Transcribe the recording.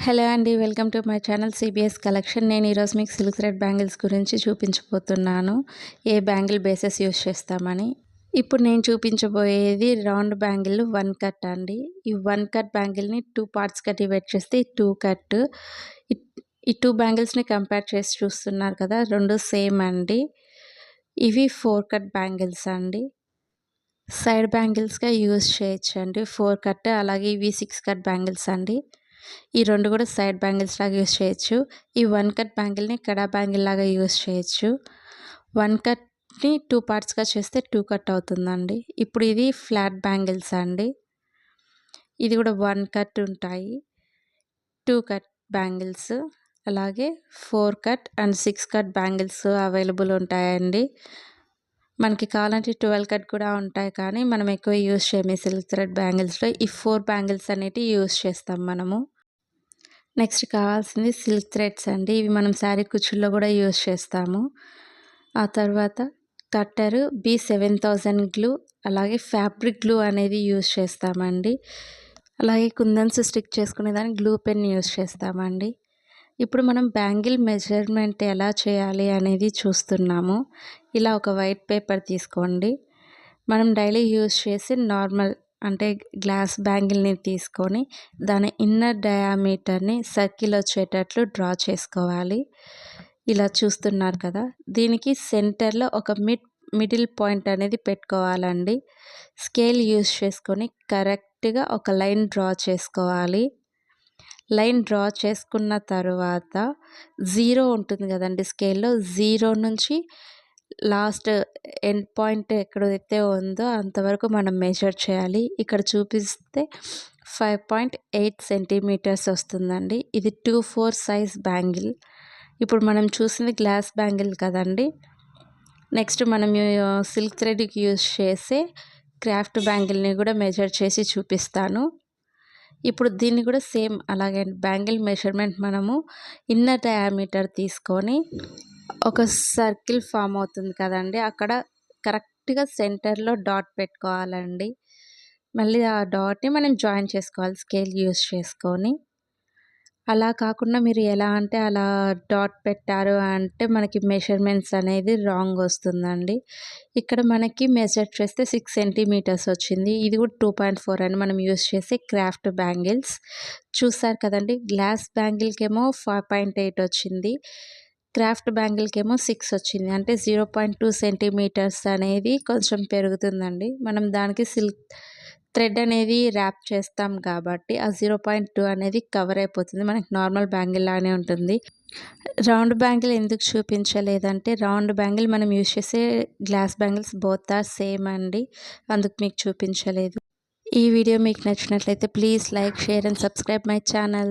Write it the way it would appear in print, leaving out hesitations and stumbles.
Hello అండి. Welcome to my channel CBS collection. నేను ఈరోజు మీకు సిల్క్ థ్రెడ్ బ్యాంగిల్స్ గురించి చూపించబోతున్నాను. ఏ బ్యాంగిల్ బేసెస్ యూస్ చేస్తామని. ఇప్పుడు నేను చూపించబోయేది రౌండ్ బ్యాంగిల్ 1 కట్ అండి. ఈ 1 కట్ బ్యాంగిల్ని 2 పార్ట్స్‌గా డివైడ్ చేస్తే 2 కట్. ఈ 2 బ్యాంగిల్స్‌ని కంపేర్ చేసి చూస్తున్నారు కదా, 2 సేమ్ అండి. ఇవి 4 కట్ బ్యాంగిల్స్ అండి. సైడ్ బ్యాంగిల్స్‌గా యూస్ చేయొచ్చండి 4 కట్. అలాగే ఇవి 6 కట్ బ్యాంగిల్స్ అండి. ఈ 2 కూడా సైడ్ బ్యాంగిల్స్ లాగా యూస్ చేయొచ్చు. ఈ 1 కట్ బ్యాంగిల్ని కడా బ్యాంగిల్ లాగా యూస్ చేయొచ్చు. 1 కట్ని 2 పార్ట్స్‌గా చేస్తే 2 కట్ అవుతుందండి. ఇప్పుడు ఇది ఫ్లాట్ బ్యాంగిల్స్ అండి. ఇది కూడా 1 కట్ ఉంటాయి, 2 కట్ బ్యాంగిల్స్, అలాగే 4 cut and 6 cut bangles available ఉంటాయండి. మనకి కావాలంటే 12 కట్ కూడా ఉంటాయి, కానీ మనం ఎక్కువ యూస్ చేయము సిల్క్ థ్రెడ్ బ్యాంగిల్స్లో. ఈ 4 బ్యాంగిల్స్ అనేటివి యూస్ చేస్తాం మనము. నెక్స్ట్ కావాల్సింది సిల్క్ థ్రెడ్స్ అండి. ఇవి మనం శారీ కుచ్చుల్లో కూడా యూస్ చేస్తాము. ఆ తర్వాత కట్టరు, B7000 గ్లూ, అలాగే ఫ్యాబ్రిక్ గ్లూ అనేది యూస్ చేస్తామండి. అలాగే కుందన్స్ స్టిక్ చేసుకునే దానికి గ్లూ పెన్ యూస్ చేస్తామండి. ఇప్పుడు మనం బ్యాంగిల్ మెజర్మెంట్ ఎలా చేయాలి అనేది చూస్తున్నాము. ఇలా ఒక వైట్ పేపర్ తీసుకోండి. మనం డైలీ యూస్ చేసి నార్మల్ అంటే గ్లాస్ బ్యాంగిల్ని తీసుకొని దాని ఇన్నర్ డయామీటర్ని సర్కిల్ వచ్చేటట్లు డ్రా చేసుకోవాలి. ఇలా చూస్తున్నారు కదా, దీనికి సెంటర్లో ఒక మిడిల్ పాయింట్ అనేది పెట్టుకోవాలండి. స్కేల్ యూస్ చేసుకొని కరెక్ట్గా ఒక లైన్ డ్రా చేసుకోవాలి. లైన్ డ్రా చేసుకున్న తర్వాత 0 ఉంటుంది కదండి స్కేల్లో, 0 నుంచి లాస్ట్ ఎండ్ పాయింట్ ఎక్కడైతే ఉందో అంతవరకు మనం మెజర్ చేయాలి. ఇక్కడ చూపిస్తే 5.8 సెంటీమీటర్స్ వస్తుందండి. ఇది 2/4 సైజ్ బ్యాంగిల్. ఇప్పుడు మనం చూసింది గ్లాస్ బ్యాంగిల్ కదండి. నెక్స్ట్ మనం సిల్క్ థ్రెడ్కి యూస్ చేసే క్రాఫ్ట్ బ్యాంగిల్ని కూడా మెజర్ చేసి చూపిస్తాను. ఇప్పుడు దీన్ని కూడా సేమ్ అలాగే బ్యాంగిల్ మెజర్మెంట్ మనము ఇన్నర్ డయామీటర్ తీసుకొని ఒక సర్కిల్ ఫామ్ అవుతుంది కదండి, అక్కడ కరెక్ట్గా సెంటర్లో డాట్ పెట్టుకోవాలండి. మళ్ళీ ఆ డాట్ని మనం జాయిన్ చేసుకోవాలి స్కేల్ యూస్ చేసుకొని. అలా కాకుండా మీరు ఎలా అంటే అలా డాట్ పెట్టారు అంటే మనకి మెజర్మెంట్స్ అనేది రాంగ్ వస్తుందండి. ఇక్కడ మనకి మెజర్ చేస్తే 6 సెంటీమీటర్స్ వచ్చింది. ఇది కూడా 2.4 అని మనం యూస్ చేసే క్రాఫ్ట్ బ్యాంగిల్స్. చూసారు కదండి, గ్లాస్ బ్యాంగిల్కేమో 5.8 వచ్చింది, క్రాఫ్ట్ బ్యాంగిల్కేమో 6 వచ్చింది. అంటే 0.2 సెంటీమీటర్స్ అనేది కొంచెం పెరుగుతుందండి. మనం దానికి సిల్క్ థ్రెడ్ అనేది ర్యాప్ చేస్తాం కాబట్టి ఆ 0.2 అనేది కవర్ అయిపోతుంది. మనకి నార్మల్ బ్యాంగిల్ లానే ఉంటుంది. రౌండ్ బ్యాంగిల్ ఎందుకు చూపించలేదంటే, రౌండ్ బ్యాంగిల్ మనం యూస్ చేసే glass bangles both are same అండి, అందుకు మీకు చూపించలేదు. ఈ వీడియో మీకు నచ్చినట్లయితే please like, share and subscribe my channel.